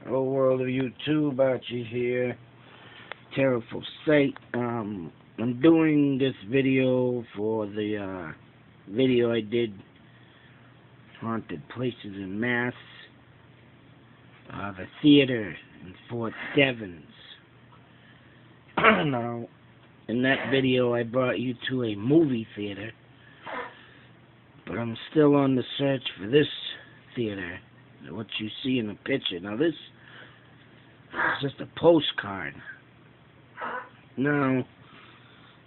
Hello world of YouTube, Archie here. Terrible Sight. I'm doing this video for the video I did, Haunted Places in Mass, the theater in Fort Devens. Now, in that video I brought you to a movie theater, but I'm still on the search for this theater, what you see in the picture. Now this is just a postcard. Now,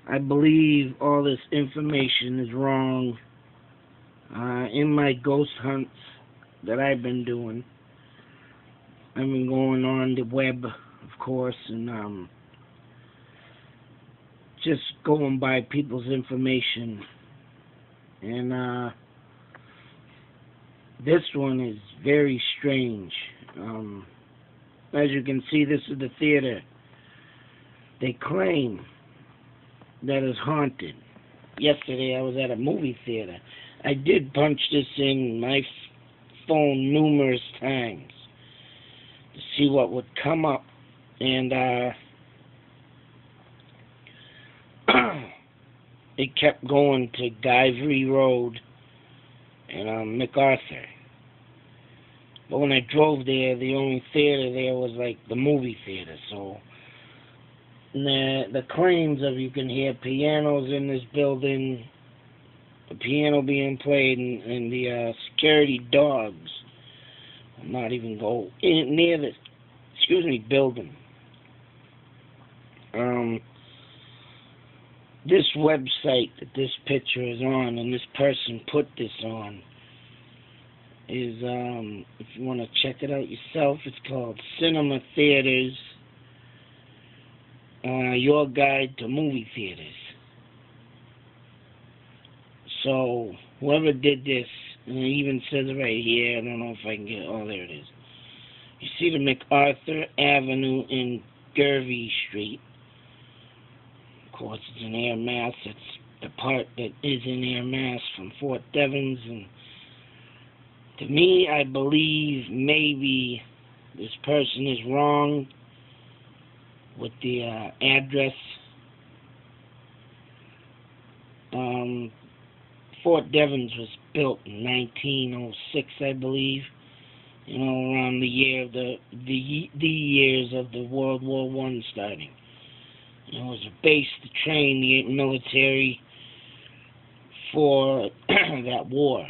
I believe all this information is wrong. In my ghost hunts that I've been doing, I've been going on the web, of course, and just going by people's information. And this one is very strange. As you can see, this is the theater. They claim that it's haunted. Yesterday I was at a movie theater. I did punch this in my phone numerous times to see what would come up, and it kept going to Guyvery Road and MacArthur. But when I drove there, the only theater there was like the movie theater. So the claims of you can hear pianos in this building, the piano being played, and the security dogs will not even go in near the building. This website that this picture is on, and this person put this on, is, if you want to check it out yourself, it's called Cinema Theaters, Your Guide to Movie Theaters. So, whoever did this, and it even says it right here, I don't know if I can get it, oh, there it is. You see the MacArthur Avenue in Gurvey Street. Of course, it's in Air Mass. It's the part that is in Air Mass from Fort Devens, and to me, I believe maybe this person is wrong with the address. Fort Devens was built in 1906, I believe. You know, around the year of the years of the World War I starting. It was a base to train the military for that war.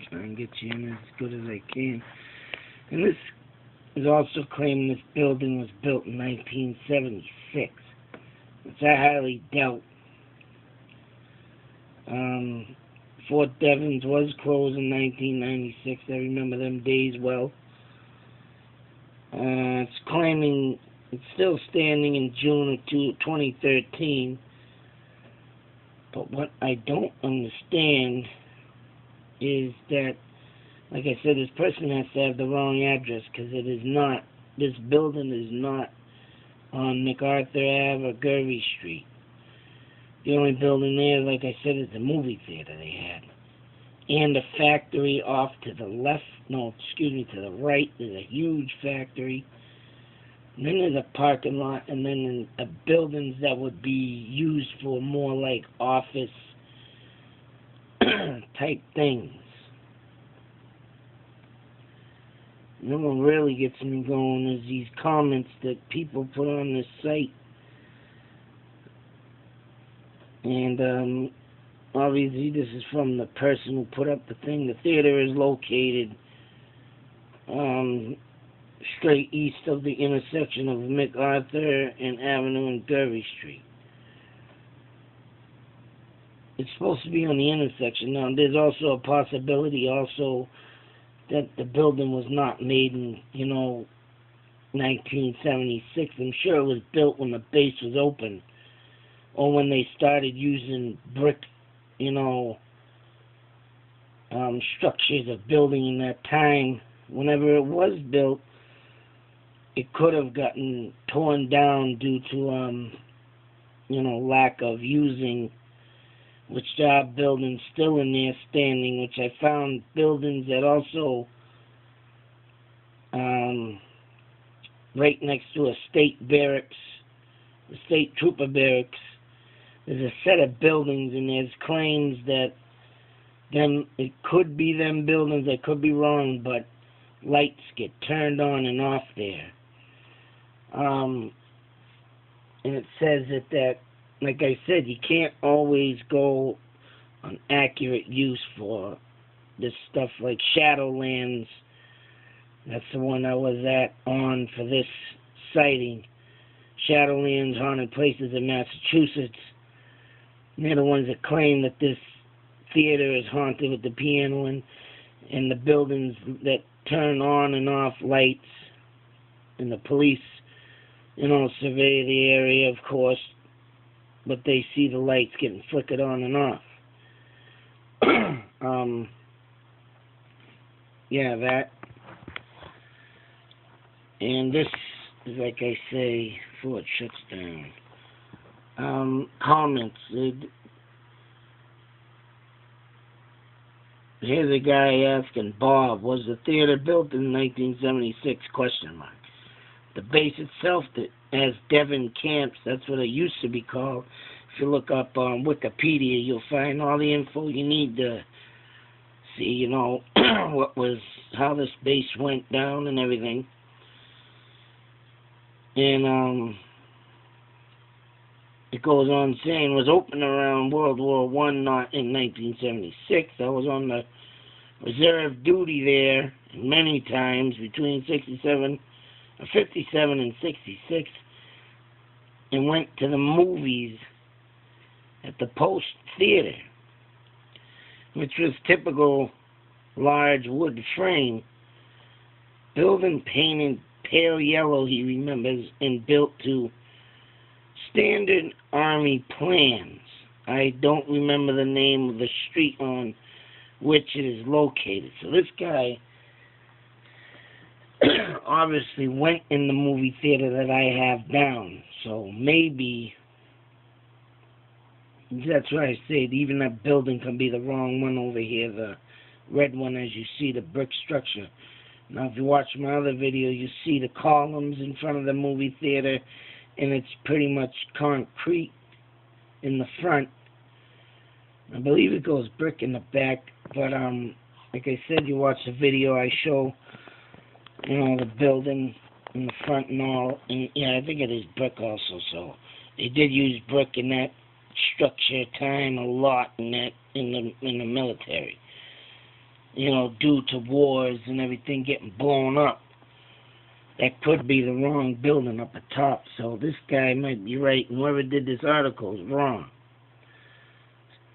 Try and get you in as good as I can. And this is also claiming this building was built in 1976, which I highly doubt. Fort Devens was closed in 1996. I remember them days well. It's claiming it's still standing in June of 2013. But what I don't understand is that, like I said, this person has to have the wrong address, because it is not, this building is not on MacArthur Ave or Gurvey Street. The only building there, like I said, is the movie theater they had. And the factory off to the left, no, excuse me, to the right, there's a huge factory. And then there's a parking lot, and then buildings that would be used for more like office type things. You know what really gets me going is these comments that people put on this site. And obviously this is from the person who put up the thing. The theater is located straight east of the intersection of MacArthur and Avenue and Gurvey Street. It's supposed to be on the intersection. Now, there's also a possibility also that the building was not made in, 1976. I'm sure it was built when the base was open, or when they started using brick, structures of building in that time. Whenever it was built, it could have gotten torn down due to, lack of using, which there are buildings still in there standing, which I found buildings that also right next to a state barracks, the state trooper barracks. There's a set of buildings, and there's claims that it could be them buildings. I could be wrong, but lights get turned on and off there. And it says that, like I said, you can't always go on accurate use for this stuff like Shadowlands. That's the one I was on for this sighting. Shadowlands, Haunted Places in Massachusetts. And they're the ones that claim that this theater is haunted with the piano and the buildings that turn on and off lights. And the police, survey the area, of course, but they see the lights getting flickered on and off. Yeah, that. And this is, like I say, before it shuts down. Comments. Here's a guy asking Bob, was the theater built in 1976? ? The base itself, as Devens Camps, that's what it used to be called. If you look up on Wikipedia, you'll find all the info you need to see, how this base went down and everything. And it goes on saying, was opened around World War I, not in 1976. I was on the reserve duty there many times between 57 and 66, and went to the movies at the Post Theater, which was typical large wood frame, building painted pale yellow, he remembers, and built to standard Army plans. I don't remember the name of the street on which it is located. So this guy obviously went in the movie theater that I have down. So maybe that's why I say even that building can be the wrong one over here, the red one, as you see, the brick structure. Now, if you watch my other video, you see the columns in front of the movie theater, and it's pretty much concrete in the front. I believe it goes brick in the back, but like I said, you watch the video, I show, the building in the front and all, and yeah, I think it is brick also. So they did use brick in that structure time a lot in the military. Due to wars and everything getting blown up. That could be the wrong building up at top. So this guy might be right, and whoever did this article is wrong.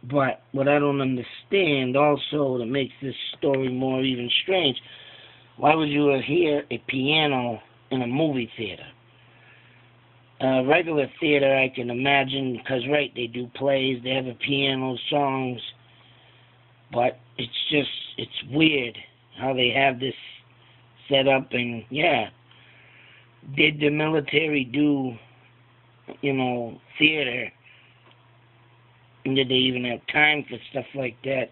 But what I don't understand also that makes this story more even strange, why would you hear a piano in a movie theater? A regular theater I can imagine, because they do plays, they have a piano, songs, but it's weird how they have this set up. And yeah, did the military do, theater? And did they even have time for stuff like that?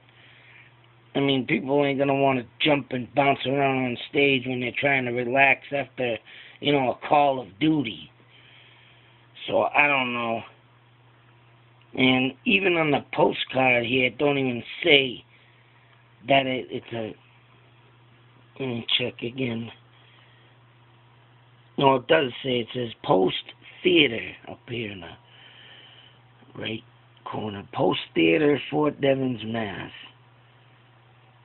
I mean, people ain't gonna want to jump and bounce around on stage when they're trying to relax after, a call of duty. So I don't know. And even on the postcard here, it don't even say that it's a... Let me check again. No, it does say, it says Post Theater up here in the right corner. Post Theater, Fort Devens, Mass.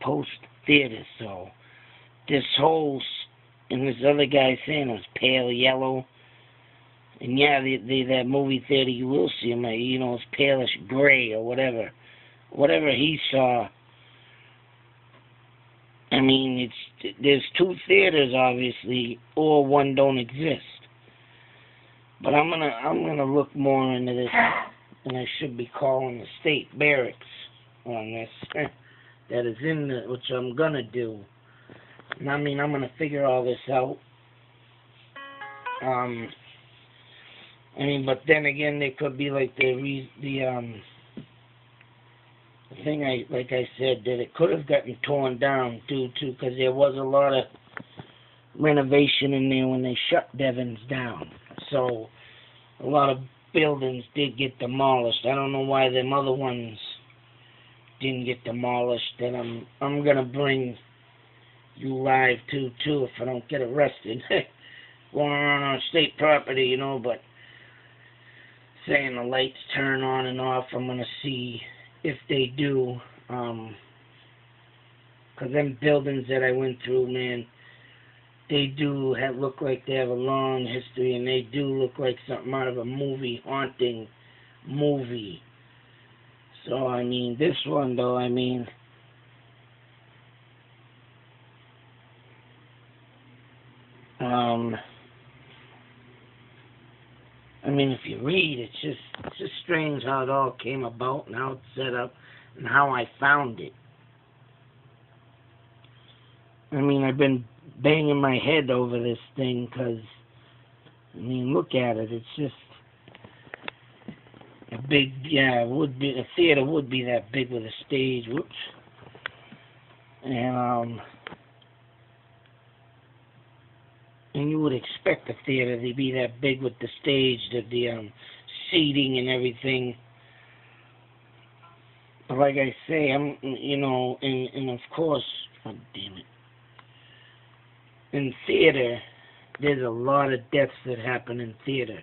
Post Theater. So this whole, and this other guy saying it was pale yellow. And yeah, that movie theater, you will see him, it's palish gray or whatever. Whatever he saw. I mean, there's two theaters, obviously, or one don't exist. But I'm gonna look more into this, and I should be calling the state barracks on this. That is in the, which I'm gonna do. And I'm gonna figure all this out. But then again, they could be like the thing like I said, that it could have gotten torn down due to, because there was a lot of renovation in there when they shut Devens down. So a lot of buildings did get demolished. I don't know why them other ones didn't get demolished. And I'm gonna bring you live too if I don't get arrested. Going around on state property, you know, but saying the lights turn on and off, I'm gonna see if they do. 'Cause them buildings that I went through, man, they do look like they have a long history, and they do look like something out of a movie, haunting movie. So, I mean, this one, though, I mean, if you read, it's just strange how it all came about and how it's set up and how I found it. I mean, I've been banging my head over this thing because, I mean, look at it. It's just a big, yeah, it would be, a theater would be that big with a stage. Whoops. And you would expect a theater to be that big with the stage, the seating and everything. But like I say, and of course, oh, damn it. In theater, there's a lot of deaths that happen in theater.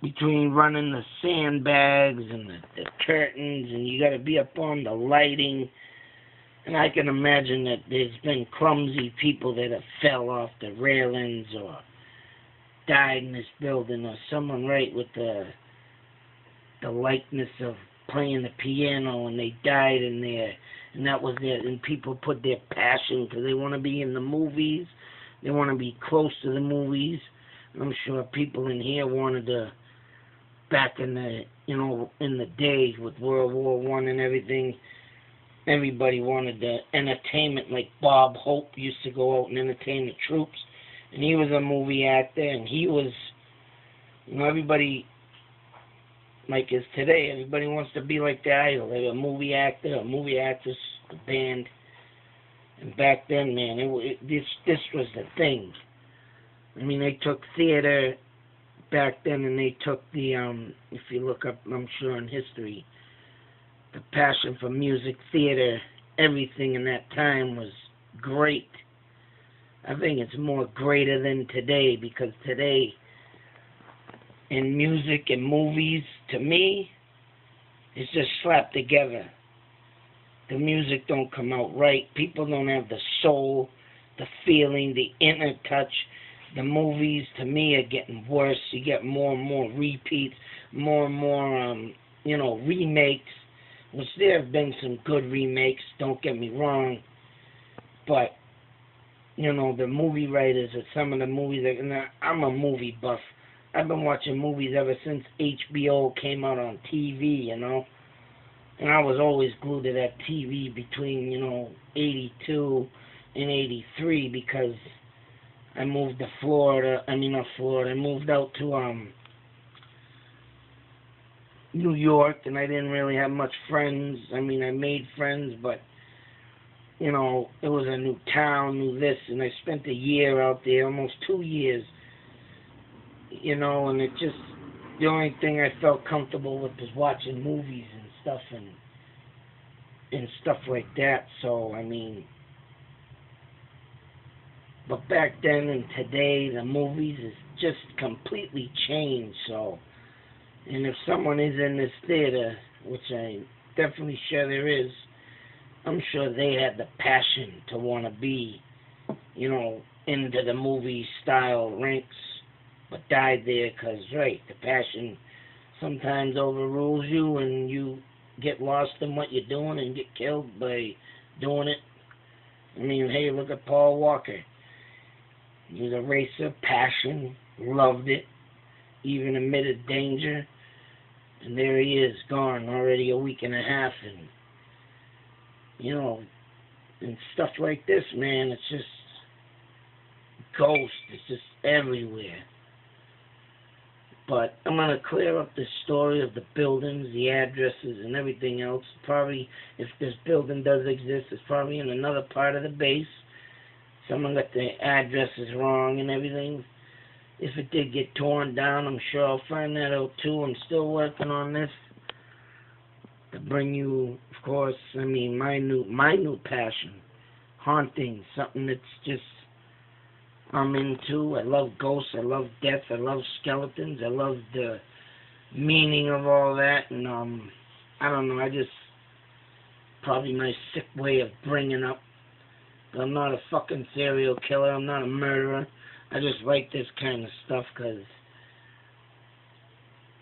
Between running the sandbags and the curtains, and you got to be up on the lighting. And I can imagine that there's been clumsy people that have fell off the railings or died in this building, or someone right with the likeness of playing the piano, and they died in there, and that was it. And people put their passion because they want to be in the movies, they want to be close to the movies. I'm sure people in here wanted to, back in the in the day with World War I and everything. Everybody wanted the entertainment, like Bob Hope used to go out and entertain the troops, and he was a movie actor, and he was, everybody, like is today, everybody wants to be like the idol, like a movie actor, a movie actress, a band. And back then, man, this was the thing. I mean, they took theater back then, and they took the, if you look up, I'm sure in history, the passion for music, theater, everything in that time was great. I think it's more greater than today, because today, in music and movies, to me, it's just slapped together. The music don't come out right. People don't have the soul, the feeling, the inner touch. The movies, to me, are getting worse. You get more and more repeats, more and more, remakes. Which there have been some good remakes, don't get me wrong, but, the movie writers of some of the movies, and I'm a movie buff. I've been watching movies ever since HBO came out on TV, and I was always glued to that TV between, 82 and 83, because I moved to Florida, I moved out to, New York, and I didn't really have much friends. I mean, I made friends, but, it was a new town, new this, and I spent a year out there, almost 2 years, and it just, the only thing I felt comfortable with was watching movies and stuff, and stuff like that. So, but back then and today, the movies is just completely changed, so. And if someone is in this theater, which I'm definitely sure there is, I'm sure they had the passion to want to be, into the movie style ranks, but died there because, right, the passion sometimes overrules you, and you get lost in what you're doing and get killed by doing it. Hey, look at Paul Walker. He was a racer, passion, loved it, even admitted danger. And there he is, gone already a week and a half, and, and stuff like this, man, it's just ghost, it's just everywhere. But I'm going to clear up the story of the buildings, the addresses, and everything else. Probably, if this building does exist, it's probably in another part of the base. Someone got the addresses wrong and everything. If it did get torn down, I'm sure I'll find that out too. I'm still working on this to bring you, of course, I mean, my new passion, haunting, something that's just I'm into. I love ghosts, I love death, I love skeletons, I love the meaning of all that, and I don't know, I just, probably my sick way of bringing up. But I'm not a fucking serial killer, I'm not a murderer. I just like this kind of stuff because,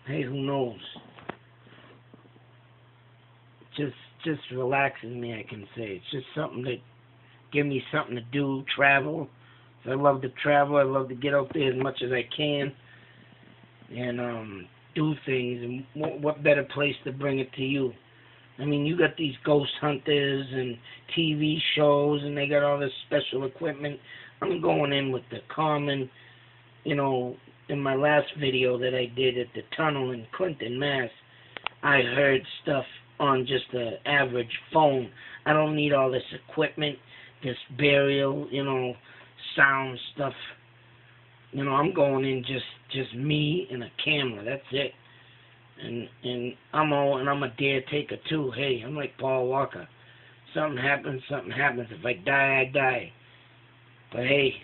hey, who knows? Just relaxes me, I can say. It's just something that give me something to do, travel. So I love to travel. I love to get out there as much as I can and do things. And what better place to bring it to you? I mean, you got these ghost hunters and TV shows, and they got all this special equipment. I'm going in with the common, you know, in my last video that I did at the tunnel in Clinton, Mass, I heard stuff on just an average phone. I don't need all this equipment, this burial, you know, sound stuff. You know, I'm going in just me and a camera. That's it. And I'm a dare taker too. Hey, I'm like Paul Walker. Something happens, something happens. If I die, I die. But hey,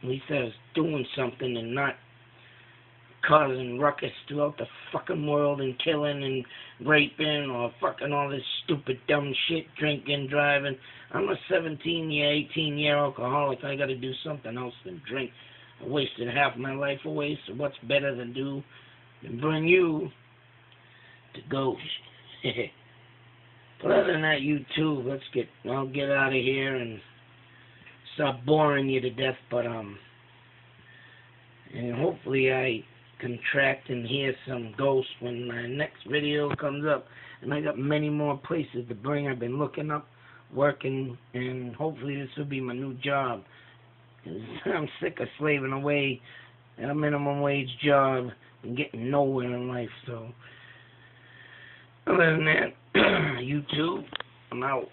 at least I was doing something and not causing ruckus throughout the fucking world and killing and raping or fucking all this stupid dumb shit, drinking, driving. I'm a 17-year, 18-year alcoholic. I gotta do something else than drink. I wasted half my life away, so what's better than bring you to ghosts? But other than that, you too, I'll get out of here and stop boring you to death, but and hopefully I contract and hear some ghosts when my next video comes up. And I got many more places to bring. I've been looking up, working, and hopefully this will be my new job. 'Cause I'm sick of slaving away at a minimum wage job and getting nowhere in life. So other than that, you too, I'm out.